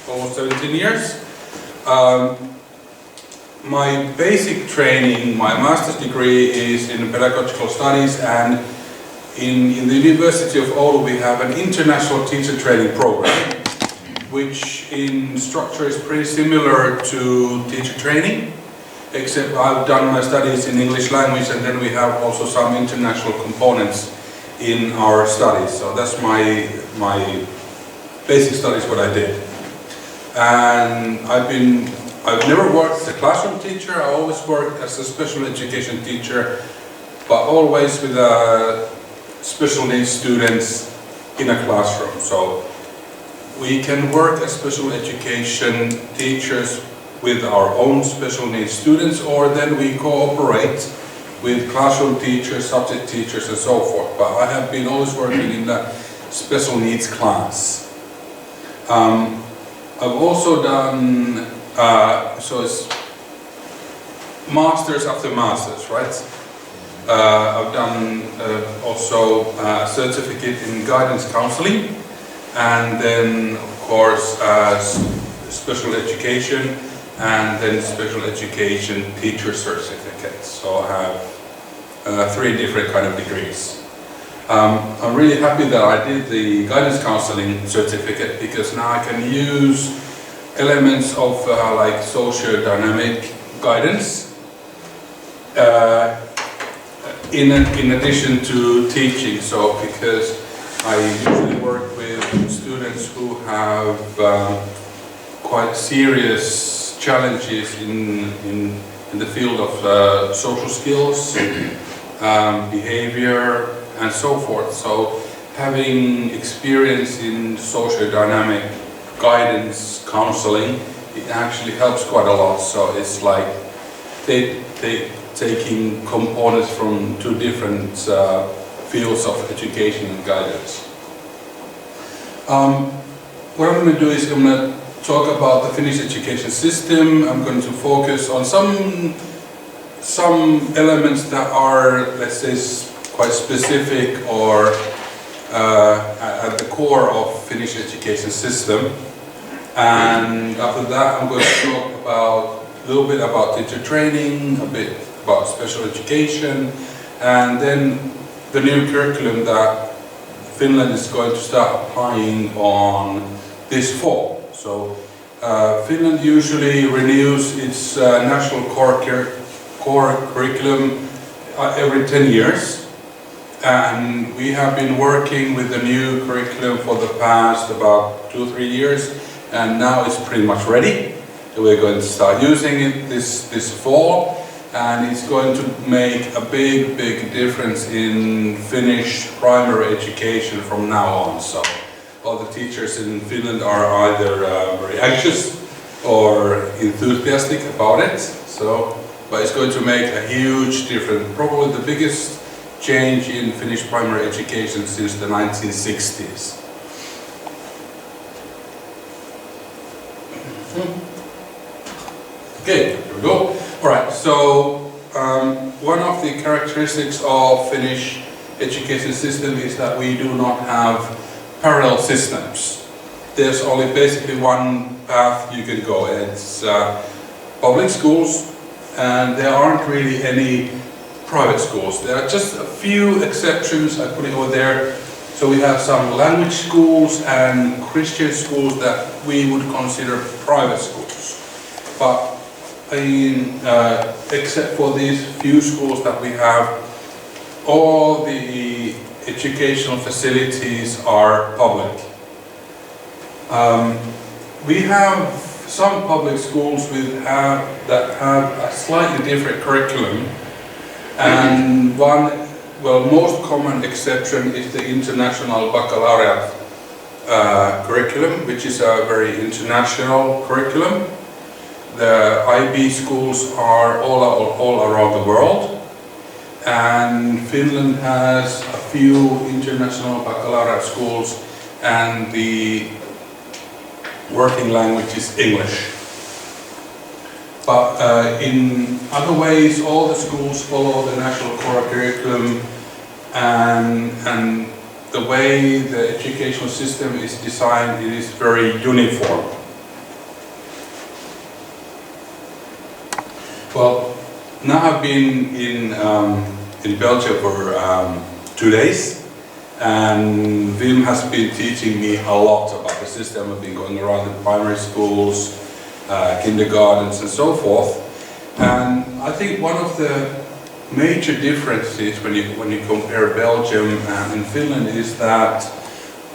almost 17 years. My basic training, my master's degree is in pedagogical studies, and in the University of Oulu we have an international teacher training program, which in structure is pretty similar to teacher training, except I've done my studies in English language, and then we have also some international components in our studies. So that's my basic studies, what I did. And I've never worked as a classroom teacher. I always worked as a special education teacher, but always with special needs students in a classroom. So we can work as special education teachers with our own special needs students, or then we cooperate with classroom teachers, subject teachers and so forth. But I have been always working in the special needs class. I've also done, so it's masters after masters, right? I've done also a certificate in guidance counseling, and then of course special education, and then special education teacher certificates. So I have 3 different kind of degrees. I'm really happy that I did the guidance counseling certificate, because now I can use elements of like socio-dynamic guidance in addition to teaching. So because I usually work with students who have quite serious challenges in the field of social skills, behavior and so forth. So having experience in socio-dynamic guidance counseling, it actually helps quite a lot. So it's like taking components from 2 different fields of education and guidance. What I'm going to do is I'm going to talk about the Finnish education system. I'm going to focus on some elements that are, let's say, quite specific or at the core of Finnish education system. And after that I'm going to talk about a little bit about teacher training, a bit about special education, and then the new curriculum that Finland is going to start applying on this fall. So Finland usually renews its national core curriculum every 10 years. And we have been working with the new curriculum for the past about 2 or 3 years, and now it's pretty much ready. So we're going to start using it this fall, and it's going to make a big difference in Finnish primary education from now on. So all the teachers in Finland are either very anxious or enthusiastic about it. So, but it's going to make a huge difference, probably the biggest change in Finnish primary education since the 1960s. Okay, here we go. Alright, so one of the characteristics of Finnish education system is that we do not have parallel systems. There's only basically one path you can go. It's public schools, and there aren't really any private schools. There are just a few exceptions. I put it over there. So we have some language schools and Christian schools that we would consider private schools. But except for these few schools that we have, all the educational facilities are public. We have some public schools that have a slightly different curriculum, and most common exception is the international baccalaureate curriculum, which is a very international curriculum. The IB schools are all around the world, and Finland has a few international baccalaureate schools, and the working language is English. But in other ways, all the schools follow the national core curriculum, and the way the educational system is designed, it is very uniform. Well, now I've been in Belgium for 2 days, and Wim has been teaching me a lot about the system. I've been going around the primary schools, kindergartens and so forth. And I think one of the major differences when you compare Belgium and Finland is that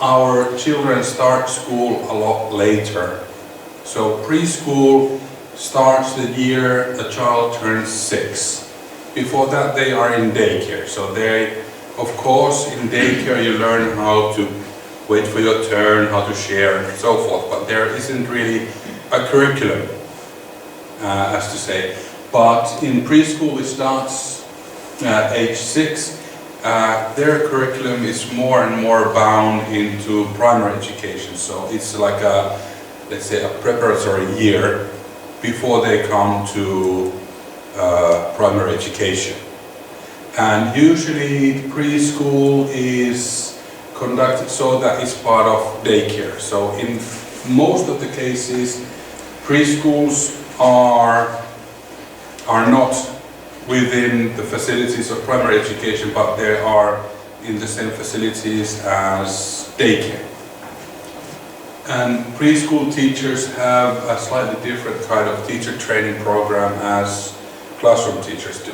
our children start school a lot later. So preschool starts the year a child turns 6. Before that they are in daycare. So they, of course, in daycare you learn how to wait for your turn, how to share and so forth, but there isn't really a curriculum, as to say. But in preschool it starts at age 6. Their curriculum is more and more bound into primary education. So it's like a, let's say, a preparatory year before they come to primary education. And usually preschool is conducted so that it's part of daycare. So in most of the cases, preschools are not within the facilities of primary education, but they are in the same facilities as daycare. And preschool teachers have a slightly different kind of teacher training program as classroom teachers do.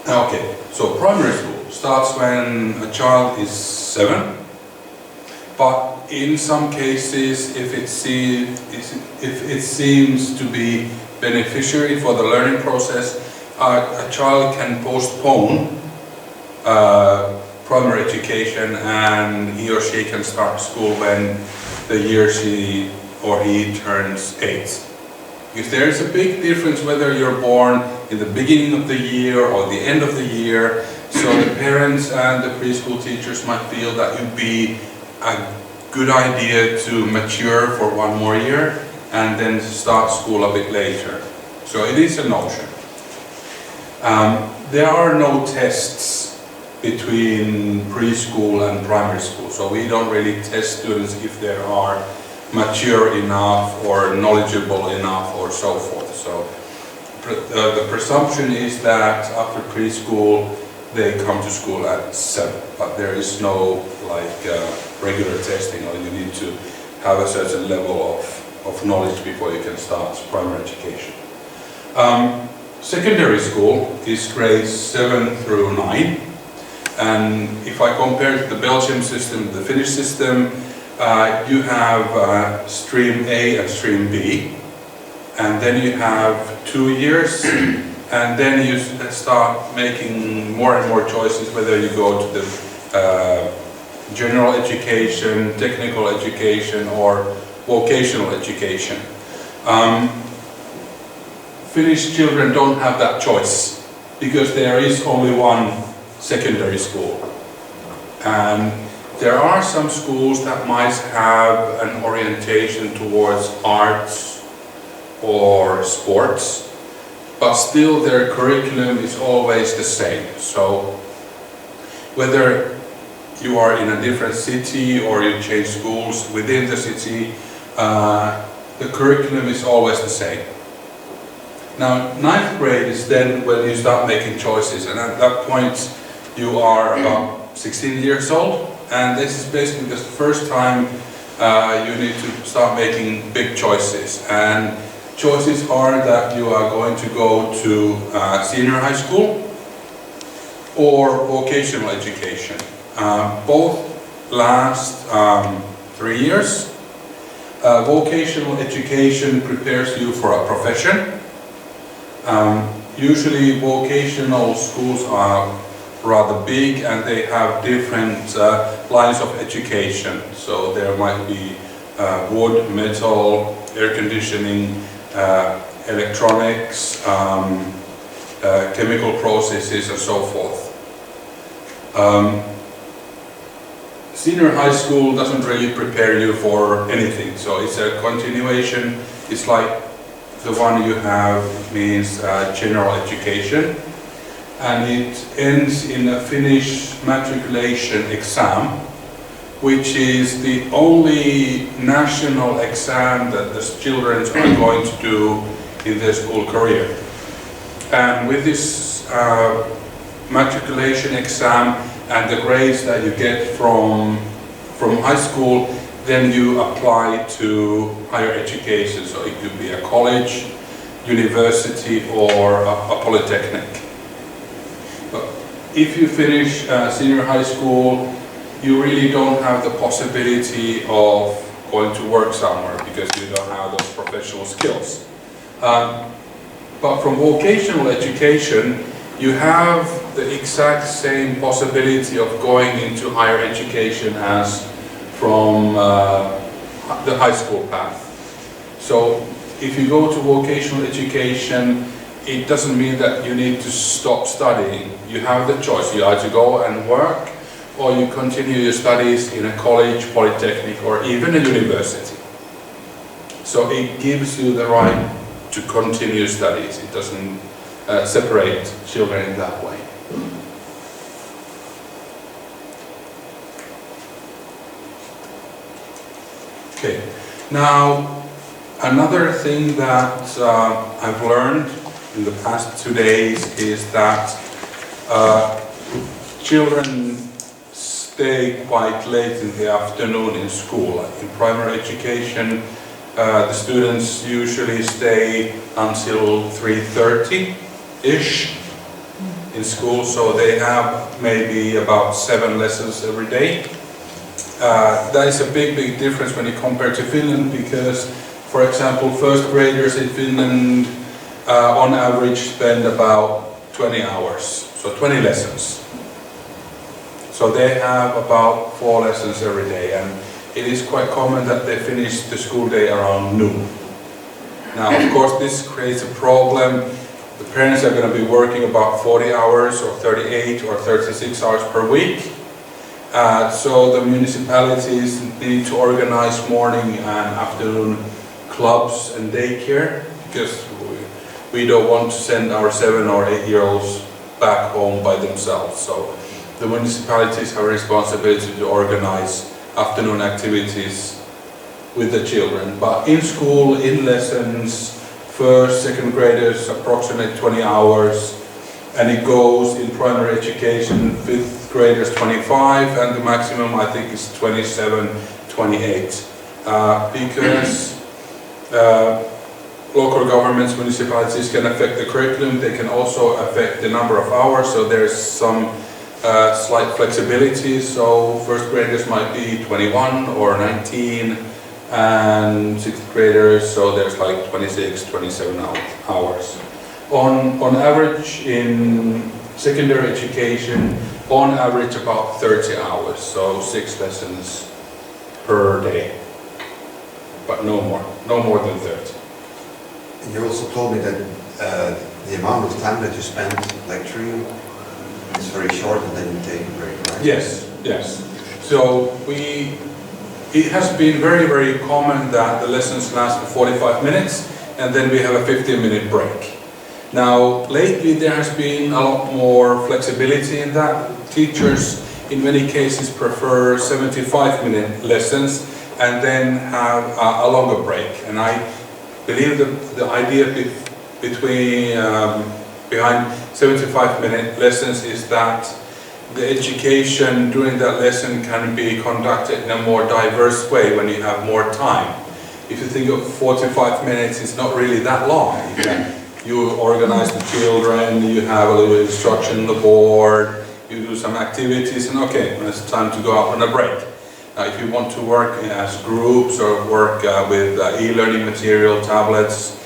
Okay, so primary school starts when a child is 7, but in some cases, if it seems to be beneficiary for the learning process, a child can postpone primary education and he or she can start school when the year she or he turns 8. If there is a big difference whether you're born in the beginning of the year or the end of the year, so the parents and the preschool teachers might feel that it would be a good idea to mature for 1 more year and then start school a bit later. So it is an option. There are no tests between preschool and primary school, so we don't really test students if they are mature enough or knowledgeable enough or so forth. So the presumption is that after preschool they come to school at 7, but there is no regular testing, or you need to have a certain level of knowledge before you can start primary education. Secondary school is grades 7 through 9, and if I compare to the Belgian system, the Finnish system, you have stream A and stream B, and then you have 2 years, and then you start making more and more choices whether you go to the general education, technical education, or vocational education. Finnish children don't have that choice because there is only one secondary school. And there are some schools that might have an orientation towards arts or sports, but still their curriculum is always the same. So whether you are in a different city or you change schools within the city, the curriculum is always the same. Now, 9th grade is then when you start making choices, and at that point you are about 16 years old, and this is basically the first time you need to start making big choices. And choices are that you are going to go to senior high school or vocational education. Both last 3 years. Vocational education prepares you for a profession. Usually vocational schools are rather big and they have different lines of education. So there might be wood, metal, air conditioning, electronics, chemical processes and so forth. Senior high school doesn't really prepare you for anything, so it's a continuation. It's like the one you have means general education, and it ends in a Finnish matriculation exam, which is the only national exam that the children are going to do in their school career. And with this matriculation exam and the grades that you get from high school, then you apply to higher education. So it could be a college, university, or a polytechnic. But if you finish senior high school, you really don't have the possibility of going to work somewhere because you don't have those professional skills. But from vocational education, you have the exact same possibility of going into higher education as from the high school path. So if you go to vocational education, it doesn't mean that you need to stop studying. You have the choice. You either go and work, or you continue your studies in a college, polytechnic, or even a university. So it gives you the right to continue studies. It doesn't separate children in that way. Okay, now another thing that I've learned in the past 2 days is that children stay quite late in the afternoon in school. In primary education, the students usually stay until 3:30-ish in school, so they have maybe about 7 lessons every day. That is a big difference when you compare to Finland, because, for example, first graders in Finland on average spend about 20 hours, so 20 lessons. So they have about 4 lessons every day, and it is quite common that they finish the school day around noon. Now, of course, this creates a problem. The parents are going to be working about 40 hours or 38 or 36 hours per week. So the municipalities need to organize morning and afternoon clubs and daycare, because we don't want to send our 7 or 8-year-olds back home by themselves. So the municipalities have a responsibility to organize afternoon activities with the children. But in school, in lessons, first, second graders approximately 20 hours, and it goes in primary education, 5th graders 25, and the maximum I think is 27, 28. Because local governments, municipalities can affect the curriculum, they can also affect the number of hours, so there's some slight flexibility. So first graders might be 21 or 19, and 6th graders, so there's like 26, 27 hours. On average in secondary education, on average about 30 hours, so 6 lessons per day, but no more than 30. And you also told me that the amount of time that you spend lecturing is very short, and then you take a break, right? Yes. So it has been very common that the lessons last for 45 minutes, and then we have a 15-minute break. Now, lately there has been a lot more flexibility in that. Teachers, in many cases, prefer 75-minute lessons and then have a longer break. And I believe the idea behind 75-minute lessons is that the education during that lesson can be conducted in a more diverse way when you have more time. If you think of 45 minutes, it's not really that long. You organize the children, you have a little instruction on the board, you do some activities, and okay, when it's time to go out on a break. Now, if you want to work as groups or work with e-learning material, tablets,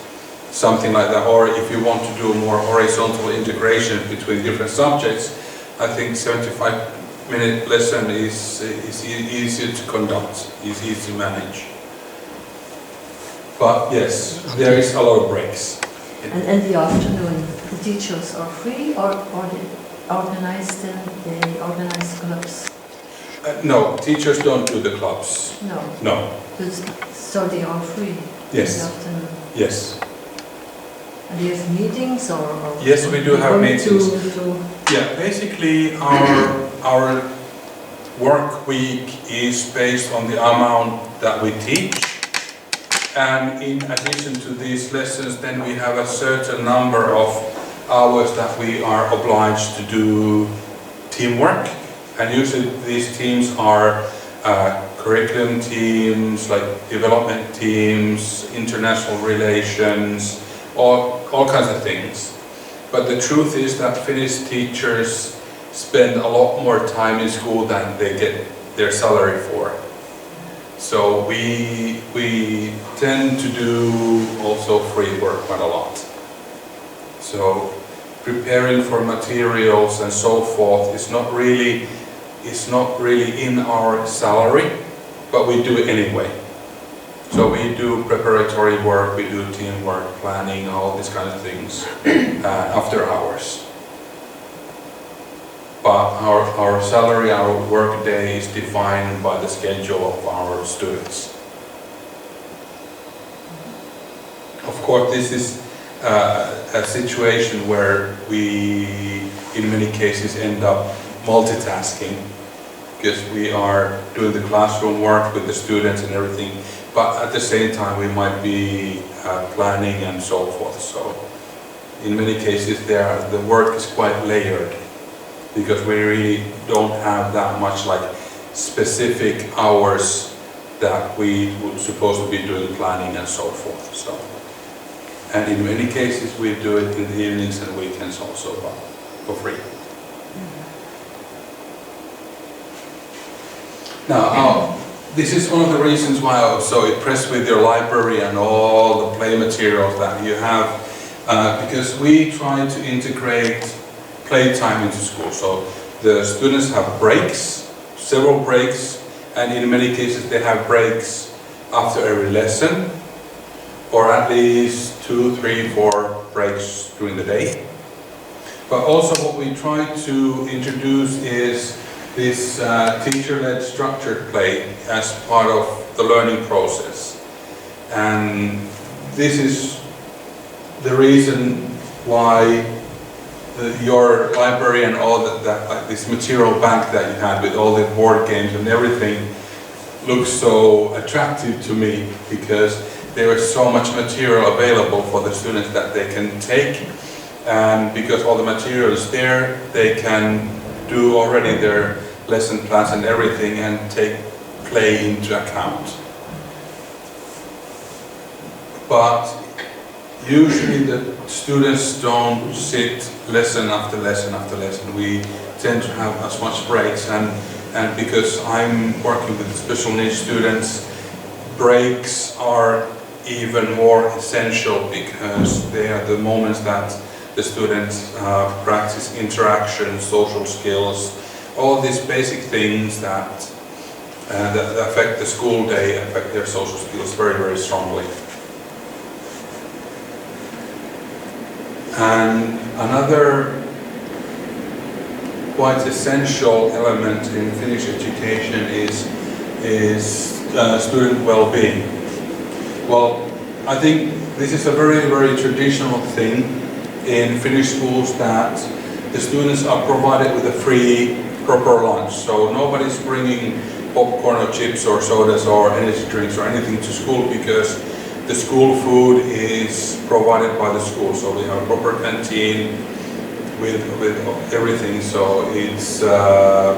something like that, or if you want to do more horizontal integration between different subjects, I think 75-minute lesson is easier to conduct, is easy to manage. But yes, there is a lot of breaks. And in the afternoon, the teachers are free, or they organize clubs? No, teachers don't do the clubs. No. So they are free. Yes. In the afternoon. Yes. And do you have meetings or yes, we do have meetings. To Yeah, basically our work week is based on the amount that we teach, And in addition to these lessons, then we have a certain number of hours that we are obliged to do teamwork. And usually these teams are curriculum teams, like development teams, international relations, all kinds of things. But the truth is that Finnish teachers spend a lot more time in school than they get their salary for. So we tend to do also free work quite a lot. So preparing for materials and so forth is not really in our salary, but we do it anyway. So we do preparatory work, we do teamwork, planning, all these kind of things after hours. But our salary, our work day is defined by the schedule of our students. Of course, this is a situation where we, in many cases, end up multitasking because we are doing the classroom work with the students and everything, but at the same time we might be planning and so forth. So in many cases the work is quite layered, because we really don't have that much like specific hours that we would supposed to be doing planning and so forth. So, and in many cases we do it in the evenings and weekends also for free. Now, this is one of the reasons why I was so impressed with your library and all the play materials that you have, because we try to integrate playtime into school. So the students have breaks, several breaks, and in many cases they have breaks after every lesson, or at least 2, 3, 4 breaks during the day. But also what we try to introduce is this teacher-led structured play as part of the learning process. And this is the reason why your library and all that like this material bank that you had with all the board games and everything looks so attractive to me, because there is so much material available for the students that they can take, and because all the material is there, they can do already their lesson plans and everything and take play into account. But usually the students don't sit lesson after lesson after lesson. We tend to have as much breaks, and because I'm working with special needs students, breaks are even more essential, because they are the moments that the students practice interaction, social skills, all these basic things that affect the school day, affect their social skills very, very strongly. And another quite essential element in Finnish education is student well-being. Well, I think this is a very, very traditional thing in Finnish schools, that the students are provided with a free, proper lunch. So nobody's bringing popcorn or chips or sodas or energy drinks or anything to school, because the school food is provided by the school. So we have a proper canteen with everything. So it's a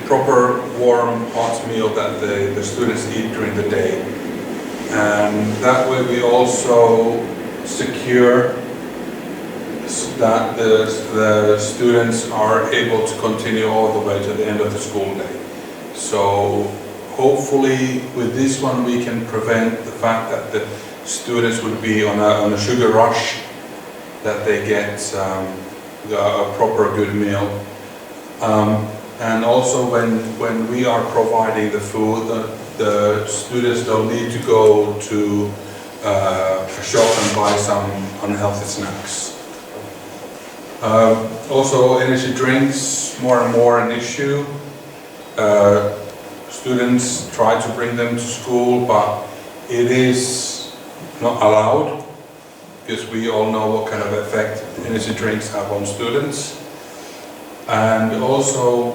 proper warm hot meal that the students eat during the day. And that way we also secure that the students are able to continue all the way to the end of the school day. So hopefully with this one we can prevent the fact that the students would be on a sugar rush, that they get a proper good meal. And also when we are providing the food, the students don't need to go to a shop and buy some unhealthy snacks. Also energy drinks, more and more an issue. Students try to bring them to school, but it is not allowed, because we all know what kind of effect energy drinks have on students. And also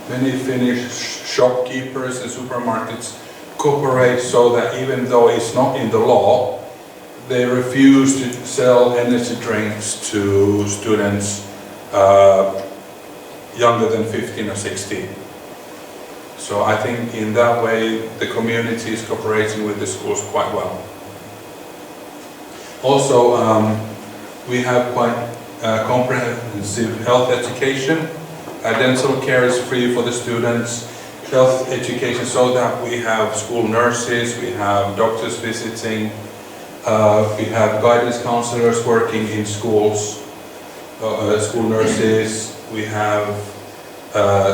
many Finnish shopkeepers and supermarkets cooperate so that even though it's not in the law, they refuse to sell energy drinks to students younger than 15 or 16. So I think in that way the community is cooperating with the schools quite well. Also, we have quite comprehensive health education. Dental care is free for the students. Health education so that we have school nurses, we have doctors visiting, we have guidance counselors working in schools, school nurses, we have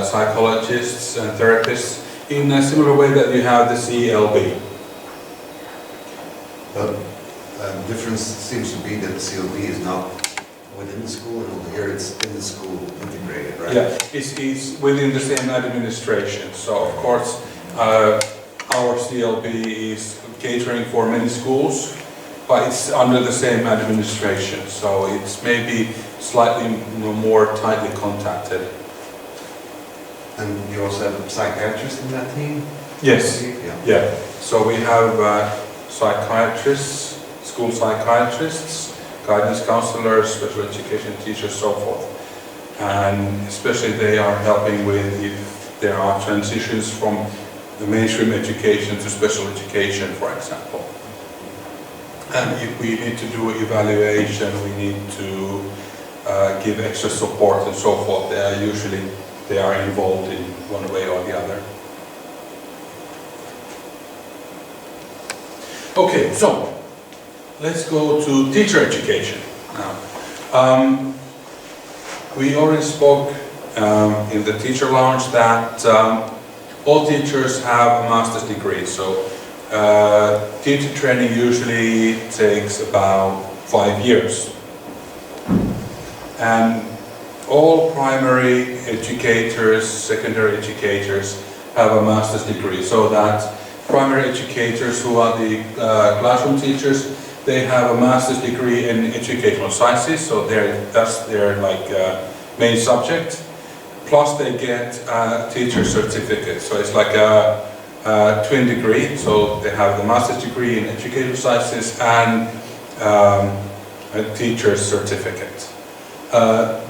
psychologists and therapists in a similar way that you have the CLB. But the difference seems to be that CLB is not within the school, and over here it's in the school integrated, right? Yeah, it's within the same administration. So of course our CLB is catering for many schools, but it's under the same administration. So it's maybe slightly more tightly contacted. And you also have a psychiatrist in that team? Yes. Yeah. Yeah. So we have psychiatrists, school psychiatrists, guidance counselors, special education teachers, so forth. And especially they are helping with if there are transitions from the mainstream education to special education, for example. And if we need to do evaluation, we need to give extra support and so forth. They are involved in one way or the other. Okay, so let's go to teacher education now. We already spoke in the teacher lounge that all teachers have a master's degree. So teacher training usually takes about 5 years. And all primary educators, secondary educators have a master's degree. So that primary educators who are the classroom teachers, they have a master's degree in educational sciences, so that's their main subject. Plus they get a teacher certificate, so it's like a twin degree. So they have the master's degree in educational sciences and a teacher's certificate.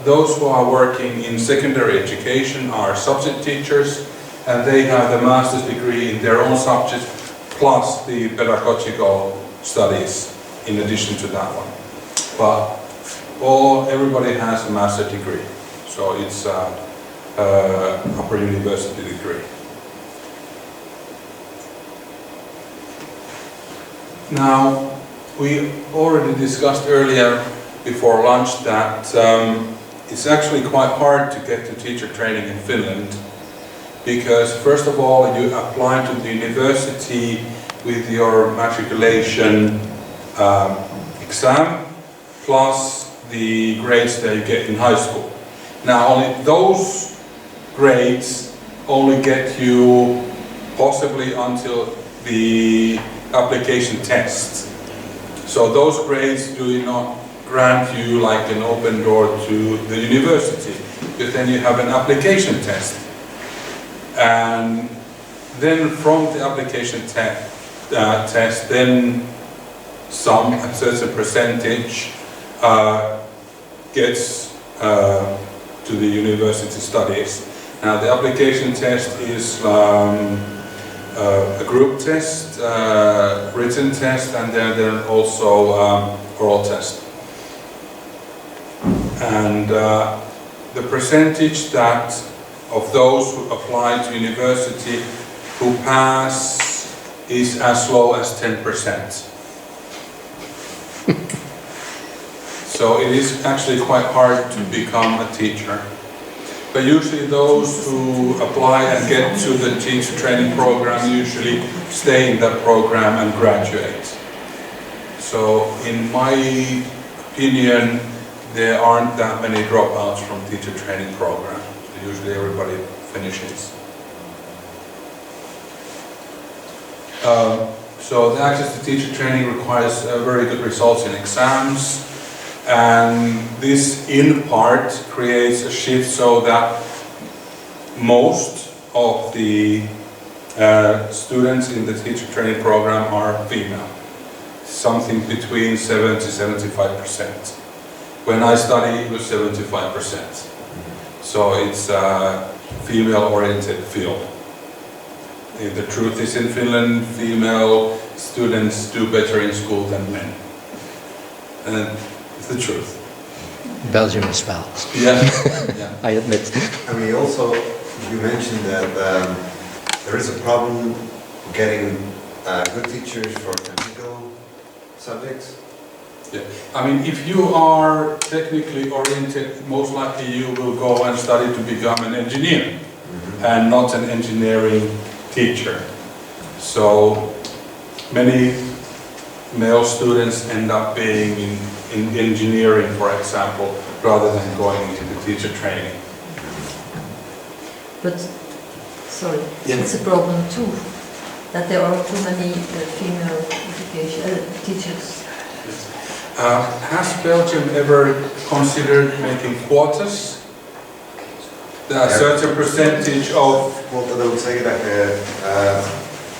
Those who are working in secondary education are subject teachers, and they have the master's degree in their own subject plus the pedagogical studies in addition to that one. But everybody has a master's degree, so it's upper university degree. Now, we already discussed earlier before lunch that it's actually quite hard to get to teacher training in Finland, because first of all you apply to the university with your matriculation exam plus the grades that you get in high school. Now only those grades only get you possibly until the application test. So those grades do not grant you like an open door to the university, but then you have an application test. And then from the application test, then a certain percentage gets to the university studies. Now the application test is a group test, written test, and then also oral test. And the percentage of those who apply to university who pass is as low as 10%. So it is actually quite hard to become a teacher. But usually those who apply and get to the teacher training program usually stay in that program and graduate. So in my opinion, there aren't that many dropouts from teacher training program. Usually everybody finishes. So the access to teacher training requires very good results in exams, and this in part creates a shift so that most of the students in the teacher training program are female, something between 70 to 75%. When I studied, it was 75%. So it's a female-oriented field. The truth is, in Finland, female students do better in school than men. And it's the truth. Belgium as well. Yeah, yeah. I admit. I mean, also, you mentioned that there is a problem getting good teachers for technical subjects. Yeah. I mean, if you are technically oriented, most likely you will go and study to become an engineer and not an engineering teacher. So many male students end up being in engineering, for example, rather than going into teacher training. But, sorry, Yeah. it's a problem too, that there are too many female education teachers. Has Belgium ever considered making quotas? A certain percentage of... Wat dat wil zeggen dat je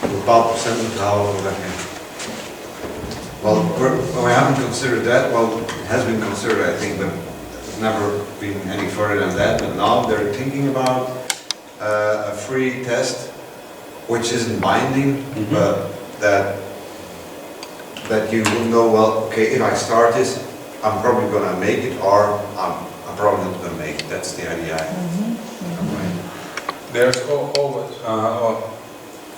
een bepaald procent moet halen voor dat je... Well, we haven't considered that. Well, it has been considered, I think, but it's never been any further than that. But now they're thinking about a free test, which isn't binding, but that you will know, well, okay, if I start this, I'm probably going to make it, or I'm probably not going to make it. That's the idea. There's always,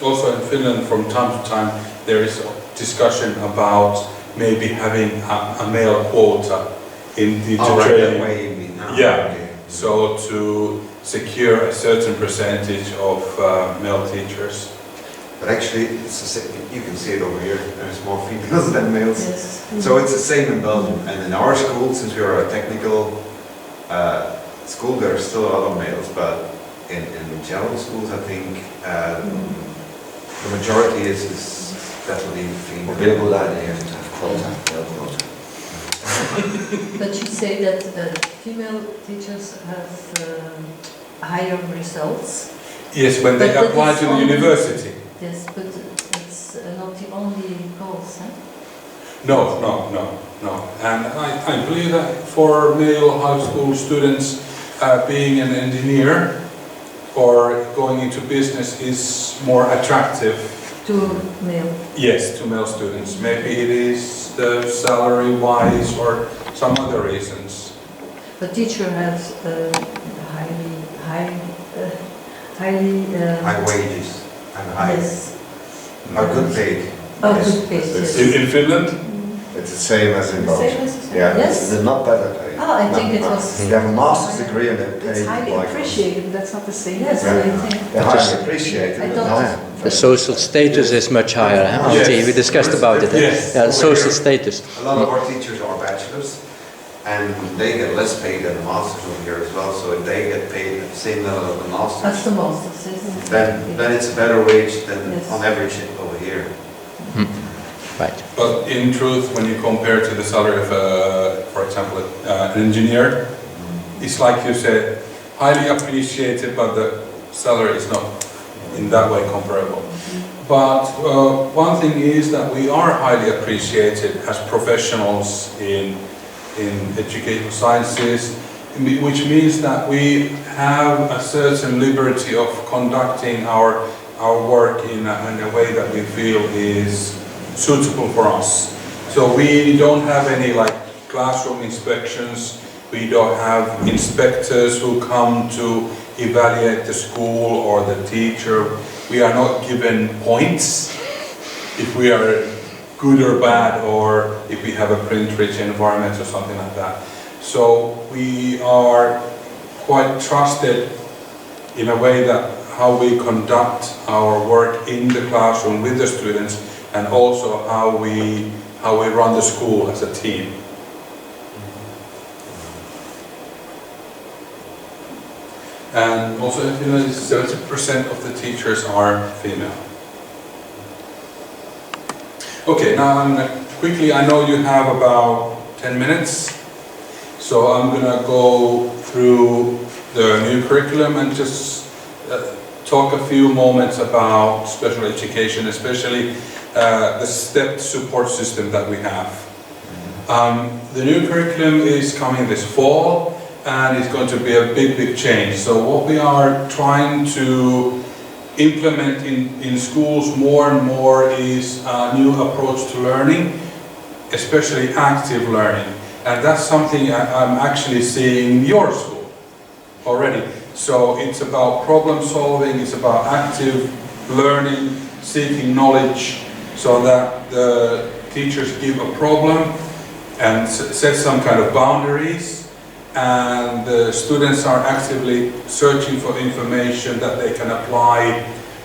also in Finland, from time to time, there is a discussion about maybe having a male quota in teacher training. That way you mean now. Yeah. Okay. So to secure a certain percentage of male teachers. But actually, it's the same, you can see it over here. There's more females than males. Yes. So it's the same in Belgium. And in our school, since we are a technical school, there are still a lot of males. But in general schools, I think the majority is definitely female. Very good idea to have quota, male quota. But you say that female teachers have higher results. Yes, when they But apply it's to the only- university. Yes, but it's not the only cause, huh? No. And I believe that for male high school students, being an engineer or going into business is more attractive. To male. Yes, to male students. Maybe it is the salary-wise or some other reasons. But teacher has highly High wages and high, yes. are good paid. Oh, Yes, good paid, that's- yes. In Finland? It's the same as in Same Belgium. as- Yeah, yes? they're not better paid. Oh, I think it was. They have a master's degree and they're paid It's highly like appreciated, but that's not the same. Yes, Yeah. I think. They're highly appreciated. I but don't- not The social status is much higher, huh? Antti? Yes. We discussed about it. Yes. Yeah, the social status. A lot of our teachers are bachelors, and they get less paid than the masters over here as well. So if they get paid at the same level as the That's masters, the masters, yes. then it's a better wage than Yes. on average over here. Right. But in truth, when you compare to the salary of, for example, an engineer, it's like you said, highly appreciated, but the salary is not in that way comparable. But one thing is that we are highly appreciated as professionals in educational sciences, which means that we have a certain liberty of conducting our work in a way that we feel is suitable for us. So we don't have any like classroom inspections, we don't have inspectors who come to evaluate the school or the teacher. We are not given points if we are good or bad, or if we have a print-rich environment or something like that. So we are quite trusted in a way that how we conduct our work in the classroom with the students, and also how we run the school as a team. And also in Finland, 70% of the teachers are female. Okay, now I'm gonna quickly, I know you have about 10 minutes, so I'm gonna go through the new curriculum and just talk a few moments about special education, especially the stepped support system that we have. The new curriculum is coming this fall, and it's going to be a big change. So what we are trying to implement in schools more and more is a new approach to learning, especially active learning. And that's something I'm actually seeing in your school already. So it's about problem solving, it's about active learning, seeking knowledge, so that the teachers give a problem and set some kind of boundaries, and the students are actively searching for information that they can apply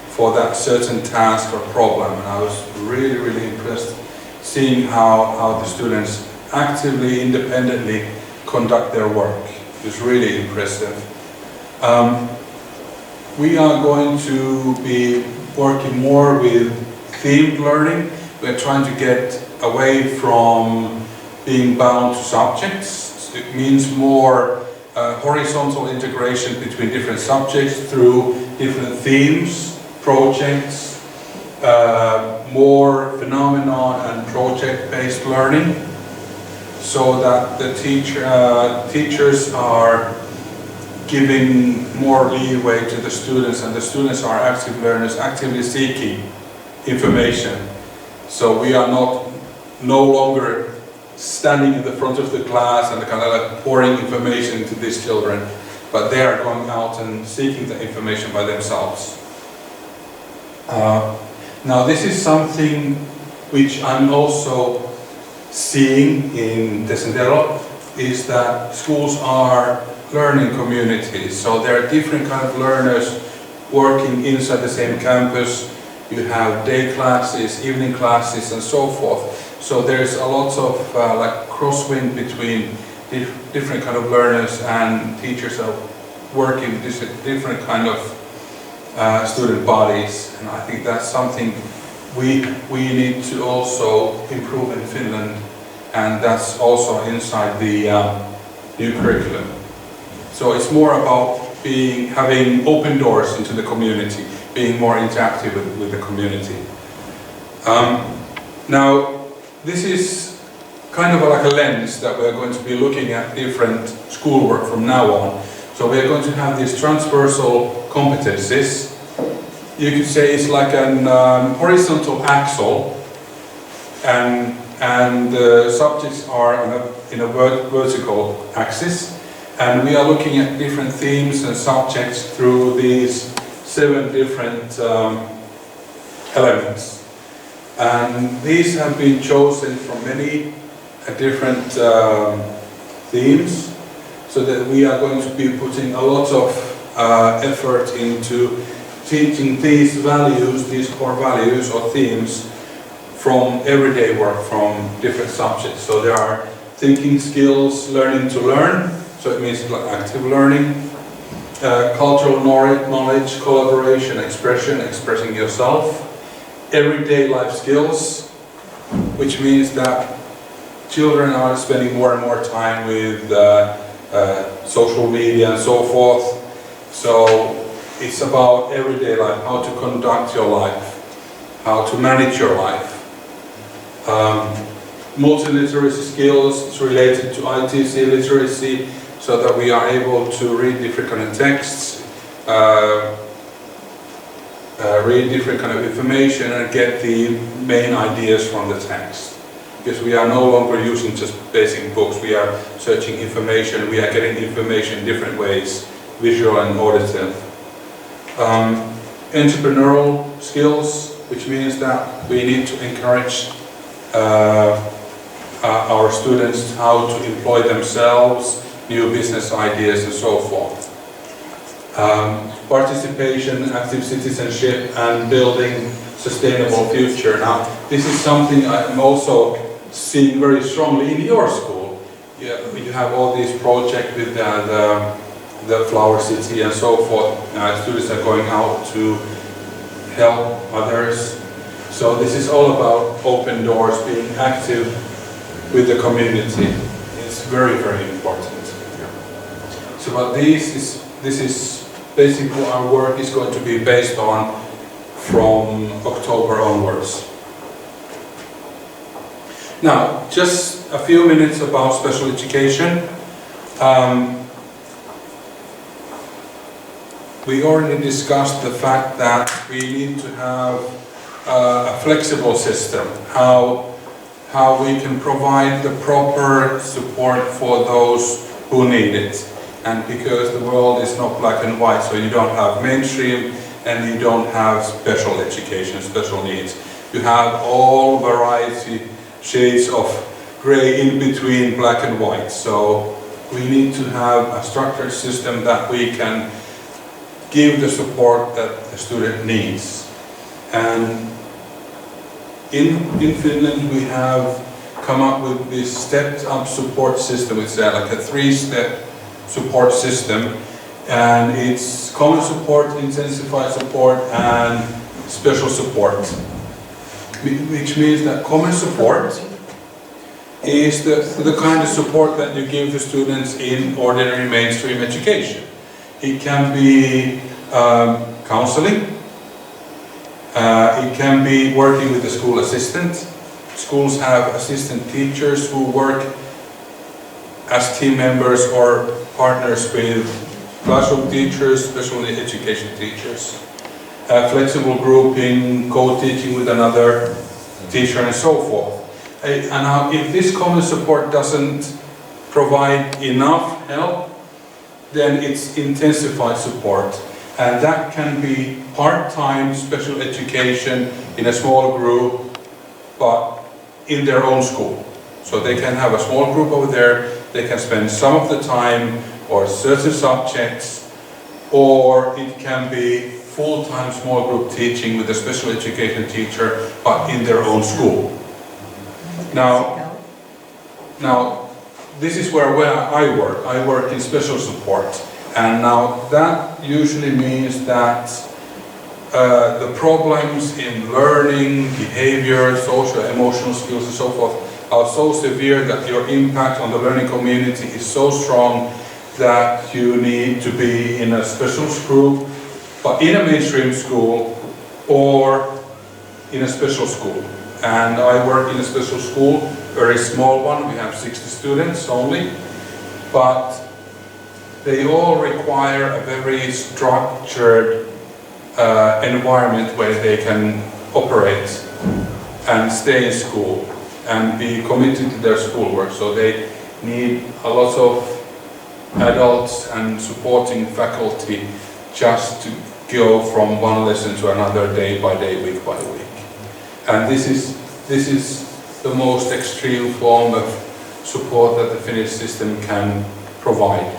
for that certain task or problem. And I was really impressed seeing how the students actively, independently conduct their work. It's really impressive. We are going to be working more with themed learning. We're trying to get away from being bound to subjects. It means more horizontal integration between different subjects through different themes, projects, more phenomenon and project-based learning, so that the teachers are giving more leeway to the students, and the students are active learners, actively seeking information. So we are no longer standing in the front of the class and kind of like pouring information into these children, but they are going out and seeking the information by themselves. Now this is something which I'm also seeing in Docent, is that schools are learning communities. So there are different kind of learners working inside the same campus. You have day classes, evening classes, and so forth. So there's a lot of like crosswind between different kind of learners, and teachers are working with different kind of student bodies. And I think that's something we need to also improve in Finland, and that's also inside the new curriculum. So it's more about having open doors into the community, being more interactive with the community. Now, this is kind of like a lens that we're going to be looking at different schoolwork from now on. So we're going to have these transversal competencies. You could say it's like an horizontal axle, and the subjects are in a vertical axis. And we are looking at different themes and subjects through these 7 different elements. And these have been chosen from many different themes, so that we are going to be putting a lot of effort into teaching these values, these core values or themes, from everyday work, from different subjects. So there are thinking skills, learning to learn, so it means like active learning, cultural knowledge, collaboration, expressing yourself, everyday life skills, which means that children are spending more and more time with social media and so forth. So it's about everyday life, how to conduct your life, how to manage your life. Multiliteracy skills is related to ITC literacy, so that we are able to read different kind of texts, read different kind of information, and get the main ideas from the text. Because we are no longer using just basic books, we are searching information, we are getting information in different ways, visual and auditive. Entrepreneurial skills, which means that we need to encourage our students how to employ themselves, new business ideas and so forth. Participation, active citizenship, and building sustainable future. Now, this is something I'm also seeing very strongly in your school. You have all these projects with the Flower City and so forth. Students are going out to help others. So this is all about open doors, being active with the community. It's very important. So but this is basically our work is going to be based on from October onwards. Now, just a few minutes about special education. We already discussed the fact that we need to have a flexible system, how we can provide the proper support for those who need it. And because the world is not black and white, so you don't have mainstream and you don't have special education, special needs. You have all variety, shades of gray in between black and white. So we need to have a structured system that we can give the support that the student needs. And in Finland we have come up with this stepped up support system. It's like a 3-step support system, and it's common support, intensified support and special support. Which means that common support is the kind of support that you give the students in ordinary mainstream education. It can be counseling, it can be working with the school assistant. Schools have assistant teachers who work as team members or partners with classroom teachers, special education teachers. Flexible grouping, co-teaching with another teacher and so forth. And now if this common support doesn't provide enough help, then it's intensified support. And that can be part-time special education in a small group, but in their own school. So they can have a small group over there, they can spend some of the time or certain subjects, or it can be full-time small group teaching with a special education teacher, but in their own school. Now this is where I work. I work in special support. And now that usually means that the problems in learning, behavior, social, emotional skills and so forth are so severe that your impact on the learning community is so strong that you need to be in a special group, but in a mainstream school or in a special school. And I work in a special school, very small one, we have 60 students only, but they all require a very structured environment where they can operate and stay in school and be committed to their schoolwork. So they need a lot of adults and supporting faculty just to go from one lesson to another, day by day, week by week. And this is the most extreme form of support that the Finnish system can provide.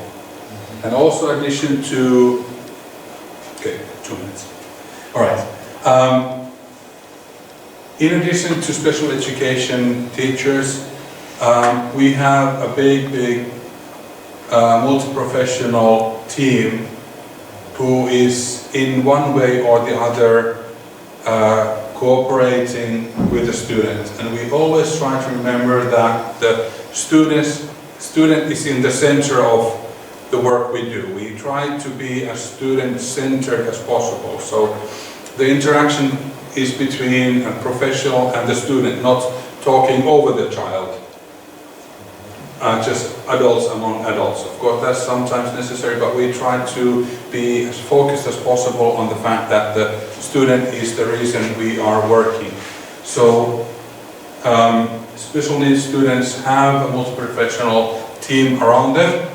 And also in addition to, okay, 2 minutes. All right. In addition to special education teachers, we have a big multi-professional team who is in one way or the other cooperating with the student. And we always try to remember that the student is in the center of the work we do. We try to be as student-centered as possible. So the interaction is between a professional and the student, not talking over the child. Just adults among adults. Of course, that's sometimes necessary, but we try to be as focused as possible on the fact that the student is the reason we are working. So, special needs students have a multi-professional team around them.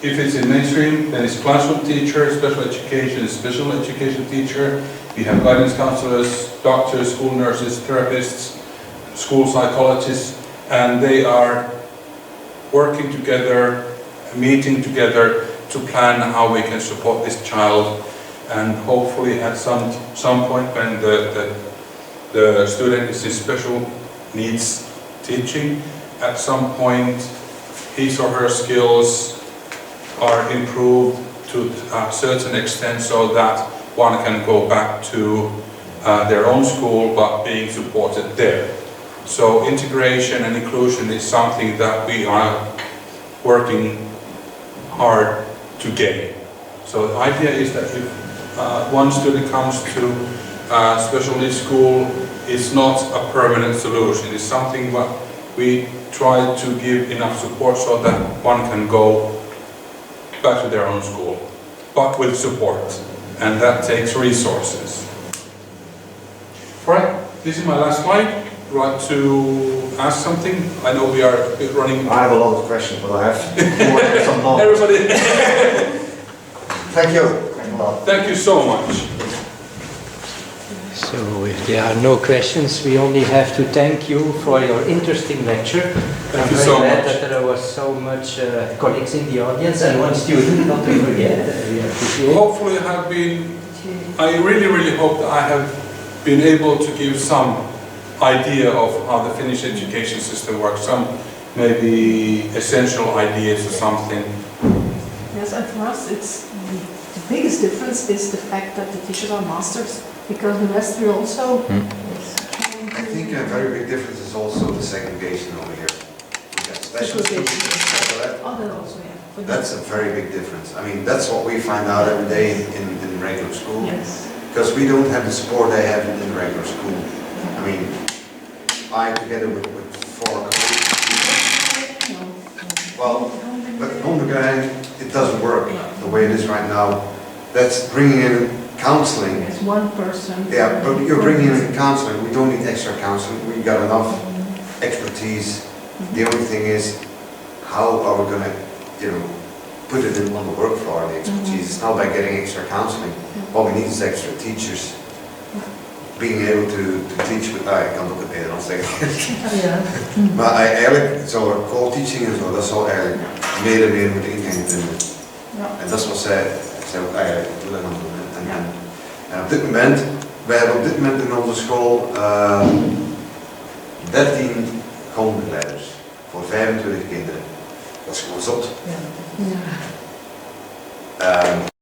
If it's in mainstream, then it's classroom teacher, special education teacher. We have guidance counselors, doctors, school nurses, therapists, school psychologists, and they are working together, meeting together to plan how we can support this child, and hopefully at some point when the student is in special needs teaching, at some point his or her skills are improved to a certain extent so that one can go back to their own school but being supported there. So integration and inclusion is something that we are working hard to gain. So the idea is that if one student comes to special needs school, it's not a permanent solution. It's something what we try to give enough support so that one can go back to their own school, but with support, and that takes resources. Right, this is my last slide. Would you like to ask something? I know we are a bit running. I have a lot of questions, but I have some knowledge. Everybody, Thank you. Thank you a lot. thank you so much. So if there are no questions, we only have to thank you for your interesting lecture. Thank you I'm so very glad much. that there was so much colleagues in the audience and one student, not to forget. We appreciate. Hopefully I really hope that I have been able to give some idea of how the Finnish education system works, some maybe essential ideas or something. Yes, and for us, it's the biggest difference is the fact that the teachers are masters, because the rest we also. I think a very big difference is also the segregation over here. We got special schools, special ed. Oh, that also, yeah. But That's a very big difference. I mean, that's what we find out every day in regular school. yes. Because we don't have the support they have in regular school. I mean, I together with 4 colleagues. Well, but on the ground, it doesn't work the way it is right now. That's bringing in counseling. It's one person. Yeah, but you're bringing in counseling. We don't need extra counseling. We got enough expertise. The only thing is, how are we gonna, put it in on the work floor, the expertise? It's not by getting extra counseling. What we need is extra teachers. Being able to teach with, ik kan het ook het Nederlands zeggen. Ja. Maar eigenlijk zou er co-teaching en zo, dat zou eigenlijk meer en meer moeten ingaan vinden. Ja. En dat is wat zij ook eigenlijk willen gaan doen. En op dit moment, wij hebben op dit moment in onze school 13 grondbegeleiders voor 25 kinderen. Dat is gewoon zot. Ja. Ja.